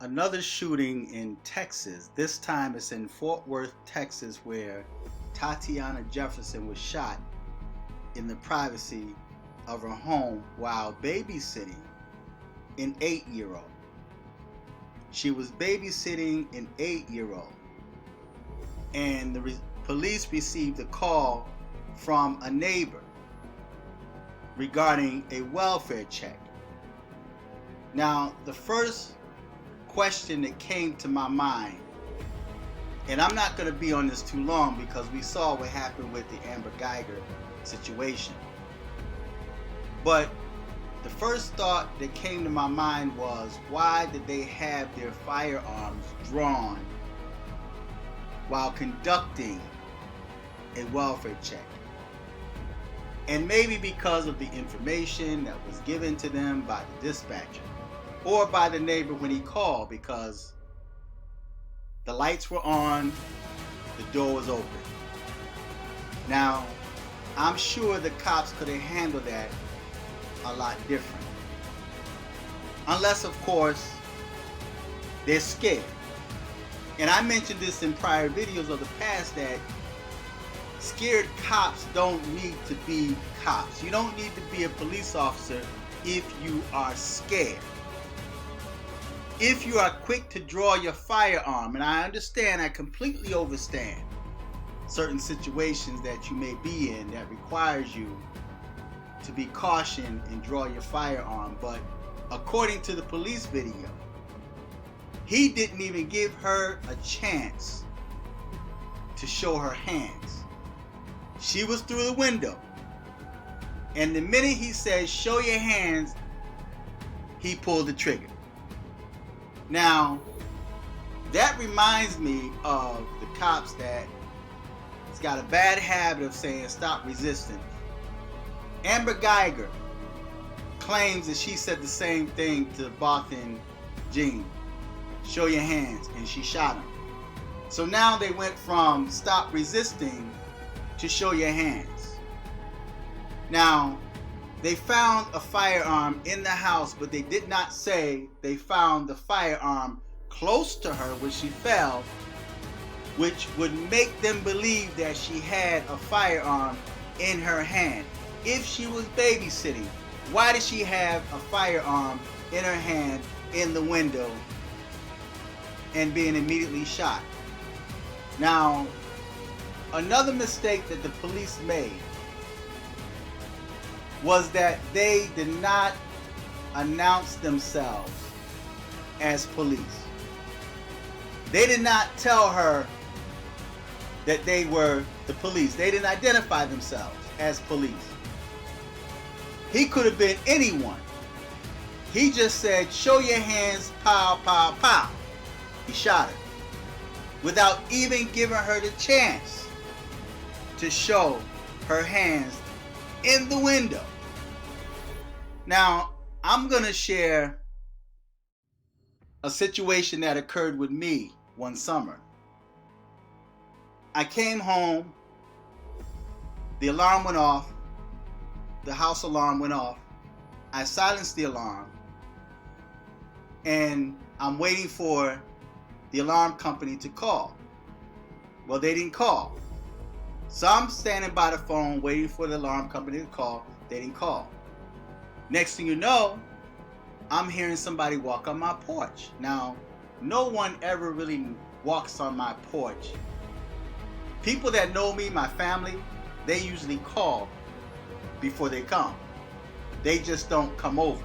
Another shooting in Texas. This time it's in Fort Worth, Texas, where Atatiana Jefferson was shot in the privacy of her home while babysitting an 8-year-old. She was babysitting an 8-year-old, and the police received a call from a neighbor regarding a welfare check. Now, the first question that came to my mind, and I'm not going to be on this too long because we saw what happened with the Amber Geiger situation, but the first thought that came to my mind was, why did they have their firearms drawn while conducting a welfare check? And maybe because of the information that was given to them by the dispatcher or by the neighbor when he called, because the lights were on, the door was open. Now, I'm sure the cops could have handled that a lot different. Unless, of course, they're scared. And I mentioned this in prior videos of the past, that scared cops don't need to be cops. You don't need to be a police officer if you are scared. If you are quick to draw your firearm, and I understand, I completely understand certain situations that you may be in that requires you to be cautious and draw your firearm, but according to the police video, he didn't even give her a chance to show her hands. She was through the window, and the minute he said, "Show your hands," he pulled the trigger. Now, that reminds me of the cops that has got a bad habit of saying, "Stop resisting." Amber Geiger claims that she said the same thing to Bothan Jean, "Show your hands," and she shot him. So now they went from "stop resisting" to "show your hands." Now, they found a firearm in the house, but they did not say they found the firearm close to her when she fell, which would make them believe that she had a firearm in her hand. If she was babysitting, why did she have a firearm in her hand in the window and being immediately shot? Now, another mistake that the police made was that they did not announce themselves as police. They did not tell her that they were the police. They didn't identify themselves as police. He could have been anyone. He just said, "Show your hands," pow, pow, pow. He shot her without even giving her the chance to show her hands in the window. Now, I'm going to share a situation that occurred with me one summer. I came home, the alarm went off, the house alarm went off. I silenced the alarm, and I'm waiting for the alarm company to call. Well, they didn't call. So I'm standing by the phone waiting for the alarm company to call. They didn't call. Next thing you know, I'm hearing somebody walk on my porch. Now, no one ever really walks on my porch. People that know me, my family, they usually call before they come. They just don't come over,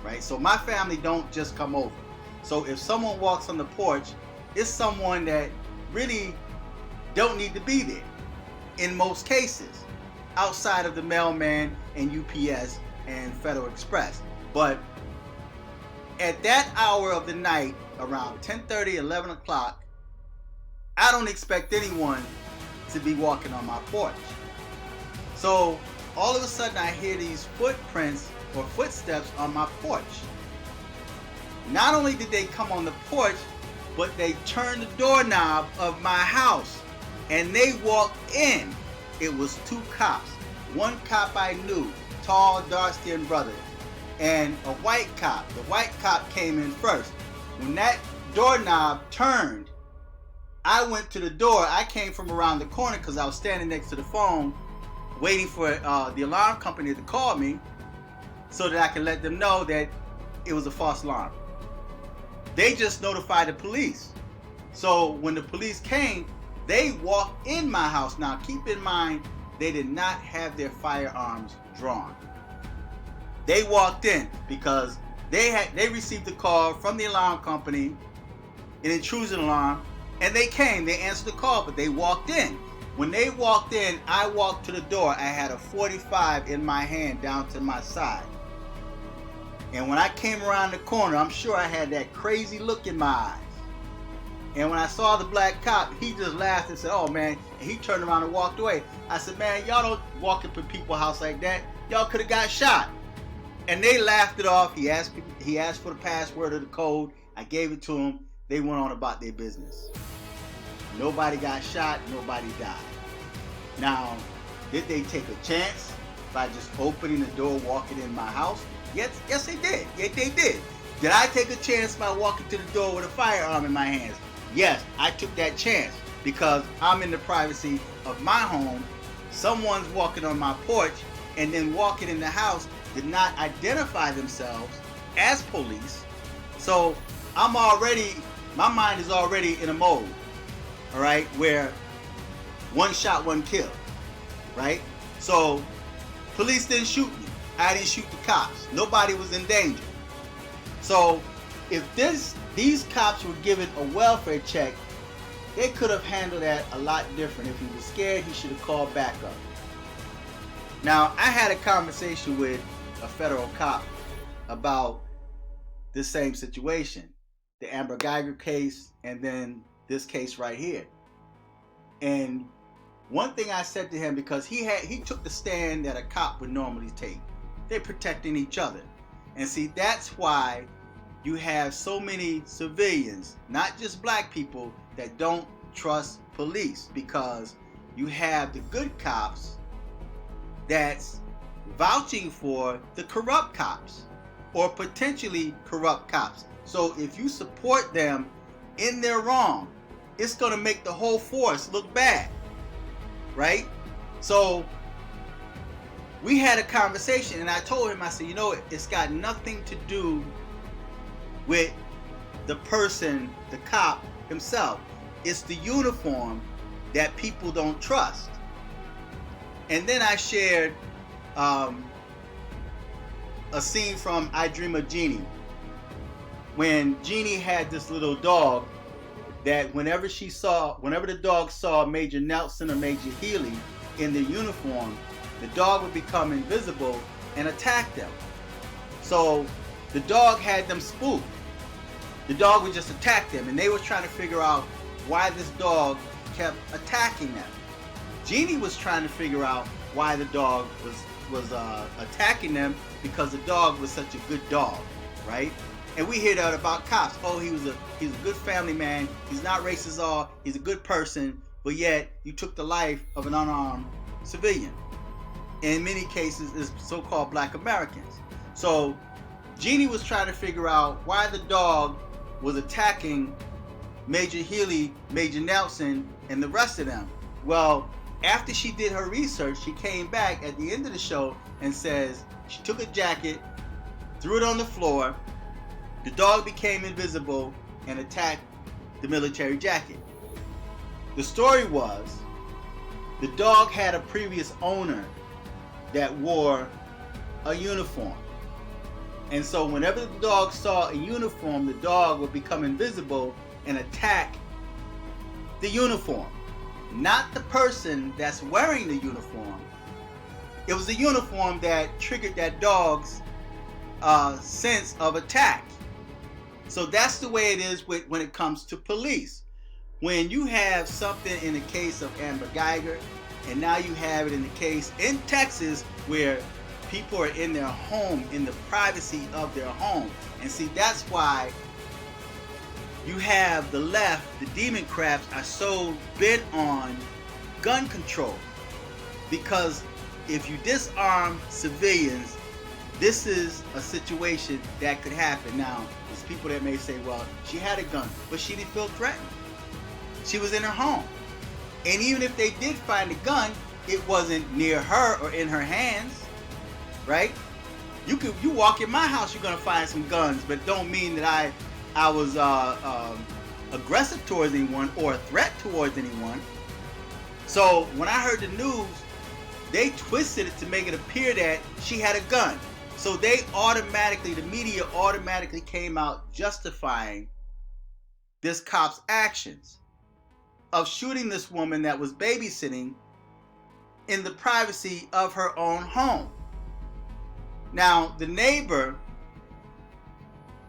right? So my family don't just come over. So if someone walks on the porch, it's someone that really don't need to be there in most cases, outside of the mailman and UPS and Federal Express. But at that hour of the night, around 10:30, 11 o'clock, I don't expect anyone to be walking on my porch. So all of a sudden I hear these footprints or footsteps on my porch. Not only did they come on the porch, but they turned the doorknob of my house and they walked in. It was two cops. One cop I knew, tall, dark-skinned brother, and a white cop. The white cop came in first. When that doorknob turned, I went to the door. I came from around the corner because I was standing next to the phone waiting for the alarm company to call me so that I could let them know that it was a false alarm. They just notified the police. So when the police came, they walked in my house. Now keep in mind, they did not have their firearms drawn. They walked in because they received a call from the alarm company, an intrusion alarm, and they came. They answered the call, but they walked in. When they walked in, I walked to the door. I had a .45 in my hand down to my side. And when I came around the corner, I'm sure I had that crazy look in my eyes. And when I saw the black cop, he just laughed and said, "Oh man," and he turned around and walked away. I said, "Man, y'all don't walk up in people's house like that. Y'all could have got shot." And they laughed it off. He asked for the password or the code. I gave it to him. They went on about their business. Nobody got shot. Nobody died. Now, did they take a chance by just opening the door, walking in my house? Yes, they did. Yes, they did. Did I take a chance by walking to the door with a firearm in my hands? Yes, I took that chance because I'm in the privacy of my home. Someone's walking on my porch and then walking in the house, did not identify themselves as police. So my mind is already in a mode, all right, where one shot, one kill, right? So police didn't shoot me. I didn't shoot the cops. Nobody was in danger. So if these cops were given a welfare check, they could have handled that a lot different. If he was scared, he should have called backup. Now, I had a conversation with a federal cop about this same situation, the Amber Geiger case, and then this case right here. And one thing I said to him, because he took the stand that a cop would normally take. They're protecting each other. And see, that's why you have so many civilians, not just black people, that don't trust police, because you have the good cops that's vouching for the corrupt cops or potentially corrupt cops. So if you support them in their wrong, it's going to make the whole force look bad, right? So we had a conversation and I told him, I said, you know, it's got nothing to do with the person, the cop himself. It's the uniform that people don't trust. And then I shared a scene from I Dream of Jeannie, when Jeannie had this little dog that whenever the dog saw Major Nelson or Major Healy in their uniform, the dog would become invisible and attack them. So the dog had them spooked. The dog would just attack them, and they were trying to figure out why this dog kept attacking them. Jeannie was trying to figure out why the dog was attacking them, because the dog was such a good dog, right? And we hear that about cops. Oh, he's a good family man. He's not racist at all. He's a good person, but yet you took the life of an unarmed civilian. In many cases, it's so-called black Americans. So Jeannie was trying to figure out why the dog was attacking Major Healy, Major Nelson, and the rest of them. Well, after she did her research, she came back at the end of the show and says she took a jacket, threw it on the floor, the dog became invisible and attacked the military jacket. The story was the dog had a previous owner that wore a uniform. And so whenever the dog saw a uniform, the dog would become invisible and attack the uniform. Not the person that's wearing the uniform. It was the uniform that triggered that dog's sense of attack. So that's the way it is when it comes to police. When you have something in the case of Amber Geiger, and now you have it in the case in Texas where people are in their home, in the privacy of their home. And see, that's why you have the left, the Democrats are so bent on gun control. Because if you disarm civilians, this is a situation that could happen. Now, there's people that may say, well, she had a gun, but she didn't feel threatened. She was in her home. And even if they did find a gun, it wasn't near her or in her hands, right? You walk in my house, you're gonna find some guns, but don't mean that I was aggressive towards anyone or a threat towards anyone. So when I heard the news, they twisted it to make it appear that she had a gun. So the media automatically came out justifying this cop's actions of shooting this woman that was babysitting in the privacy of her own home. Now, the neighbor,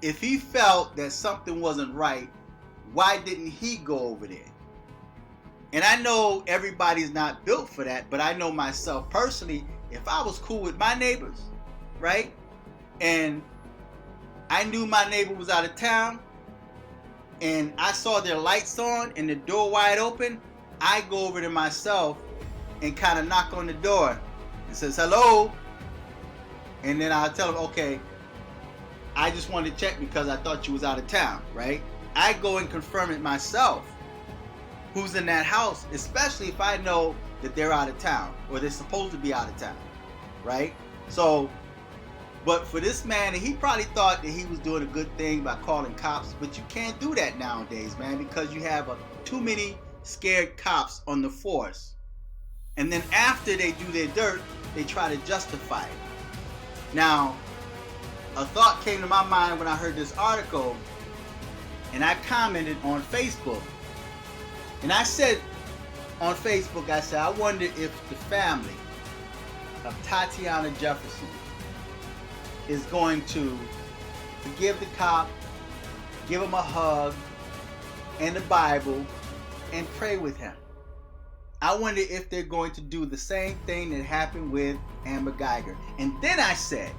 if he felt that something wasn't right, why didn't he go over there? And I know everybody's not built for that, but I know myself personally, if I was cool with my neighbors, right? And I knew my neighbor was out of town, and I saw their lights on and the door wide open, I go over to myself and kind of knock on the door and says, hello. And then I'll tell them, okay, I just wanted to check because I thought you was out of town, right? I go and confirm it myself, who's in that house, especially if I know that they're out of town or they're supposed to be out of town, right? So, but for this man, he probably thought that he was doing a good thing by calling cops, but you can't do that nowadays, man, because you have too many scared cops on the force. And then after they do their dirt, they try to justify it. Now, a thought came to my mind when I heard this article, and I commented on Facebook. And I said on Facebook, I wonder if the family of Atatiana Jefferson is going to forgive the cop, give him a hug and the Bible, and pray with him. I wonder if they're going to do the same thing that happened with Amber Geiger. And then I said,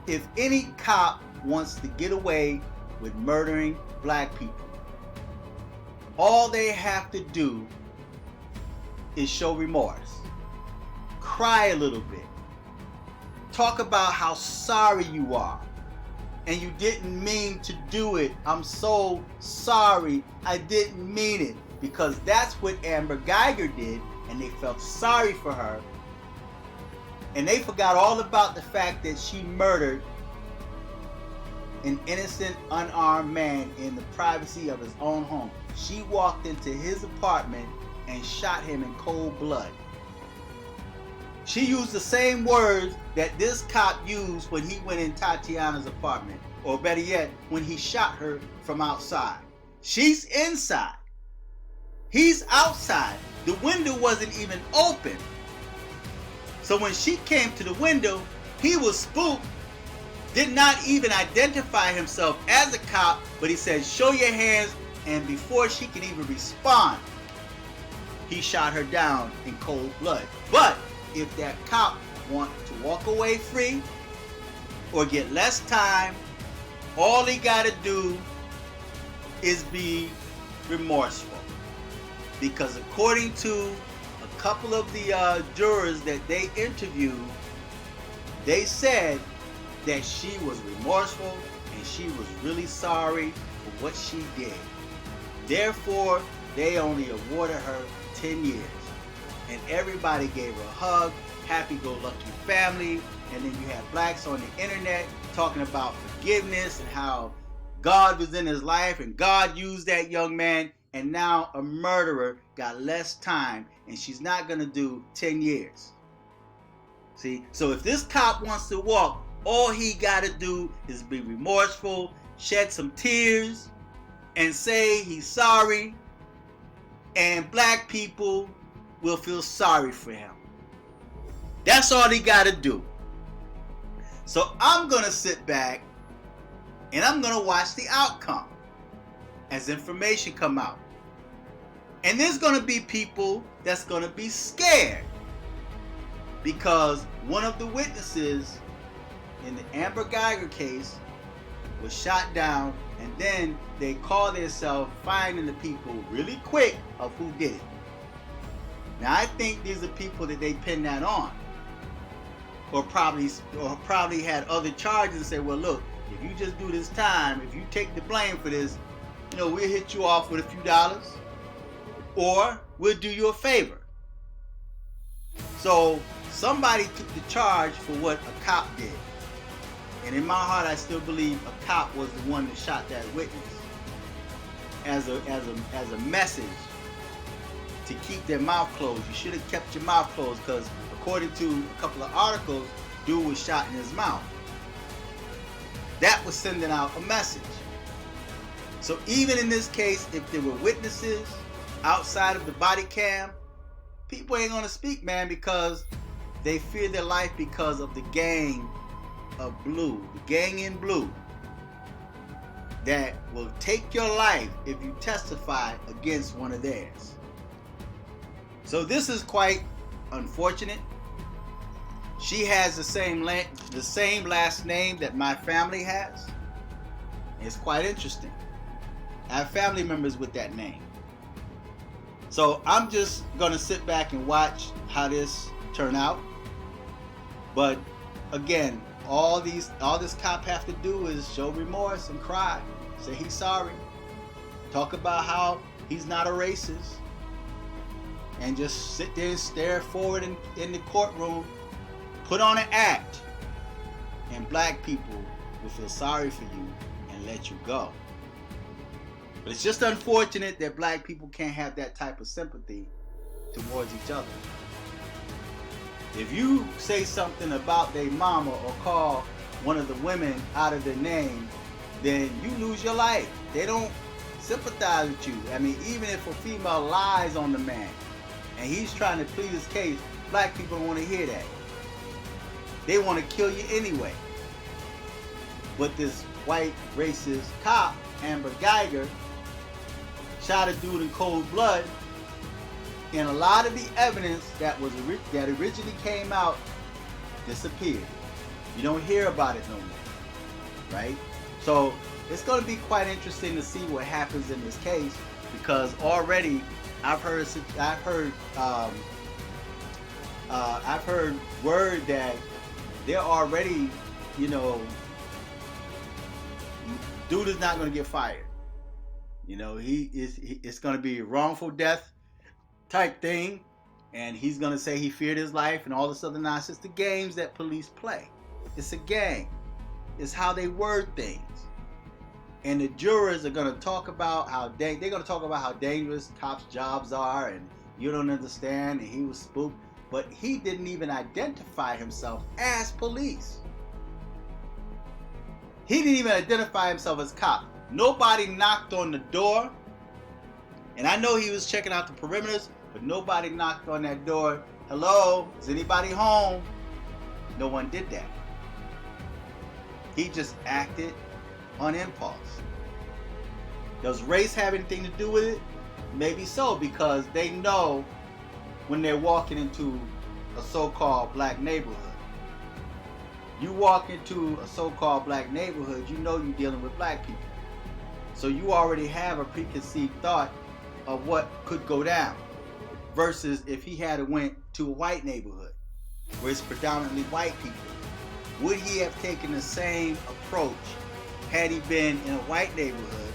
if any cop wants to get away with murdering black people, all they have to do is show remorse. Cry a little bit. Talk about how sorry you are. And you didn't mean to do it. I'm so sorry. I didn't mean it. Because that's what Amber Geiger did, and they felt sorry for her. And they forgot all about the fact that she murdered an innocent, unarmed man in the privacy of his own home. She walked into his apartment and shot him in cold blood. She used the same words that this cop used when he went in Tatiana's apartment, or better yet, when he shot her from outside. She's inside. He's outside. The window wasn't even open. So when she came to the window, he was spooked, did not even identify himself as a cop, but he said, show your hands, and before she could even respond, he shot her down in cold blood. But if that cop wants to walk away free or get less time, all he got to do is be remorseful. Because according to a couple of the jurors that they interviewed, they said that she was remorseful and she was really sorry for what she did. Therefore, they only awarded her 10 years. And everybody gave her a hug, happy-go-lucky family. And then you have blacks on the internet talking about forgiveness and how God was in his life and God used that young man. And now a murderer got less time and she's not going to do 10 years. See, so if this cop wants to walk, all he got to do is be remorseful, shed some tears, and say he's sorry. And black people will feel sorry for him. That's all he got to do. So I'm going to sit back and I'm going to watch the outcome as information come out. And there's going to be people that's going to be scared because one of the witnesses in the Amber Geiger case was shot down, and then they call themselves finding the people really quick of who did it. Now I think these are people that they pin that on. or probably had other charges and say, well, look, if you just do this time, if you take the blame for this, we'll hit you off with a few dollars, or we'll do you a favor. So somebody took the charge for what a cop did. And in my heart, I still believe a cop was the one that shot that witness as a message to keep their mouth closed. You should have kept your mouth closed, because according to a couple of articles, dude was shot in his mouth. That was sending out a message. So even in this case, if there were witnesses outside of the body cam, people ain't gonna speak, man, because they fear their life because of the gang of blue, the gang in blue, that will take your life if you testify against one of theirs. So this is quite unfortunate. She has the same last name that my family has. It's quite interesting. I have family members with that name. So I'm just gonna sit back and watch how this turn out. But again, all this cop have to do is show remorse and cry, say he's sorry, talk about how he's not a racist, and just sit there and stare forward in the courtroom, put on an act, and black people will feel sorry for you and let you go. But it's just unfortunate that black people can't have that type of sympathy towards each other. If you say something about their mama or call one of the women out of their name, then you lose your life. They don't sympathize with you. I mean, even if a female lies on the man and he's trying to plead his case, black people don't want to hear that. They want to kill you anyway. But this white racist cop, Amber Geiger, shot a dude in cold blood, and a lot of the evidence that originally came out disappeared. You don't hear about it no more, right? So it's going to be quite interesting to see what happens in this case, because already I've heard word that they're already, dude is not going to get fired. It's going to be a wrongful death type thing, and he's going to say he feared his life and all this other nonsense. The games that police play. It's a game. It's how they word things. And the jurors are going to talk about how dangerous cops' jobs are, and you don't understand, and he was spooked. But he didn't even identify himself as police. He didn't even identify himself as cop. Nobody knocked on the door. And I know he was checking out the perimeters, but nobody knocked on that door. Hello, is anybody home? No one did that. He just acted on impulse. Does race have anything to do with it? Maybe so, because they know when they're walking into a so-called black neighborhood. You walk into a so-called black neighborhood, you know you're dealing with black people. So you already have a preconceived thought of what could go down, versus if he had went to a white neighborhood where it's predominantly white people. Would he have taken the same approach had he been in a white neighborhood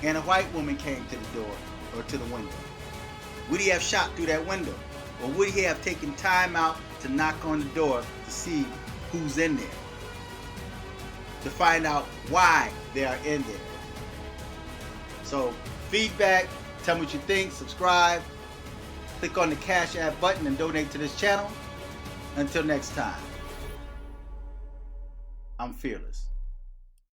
and a white woman came to the door or to the window? Would he have shot through that window? Or would he have taken time out to knock on the door to see who's in there, to find out why they are in there? So feedback, tell me what you think, subscribe, click on the Cash App button and donate to this channel. Until next time, I'm fearless.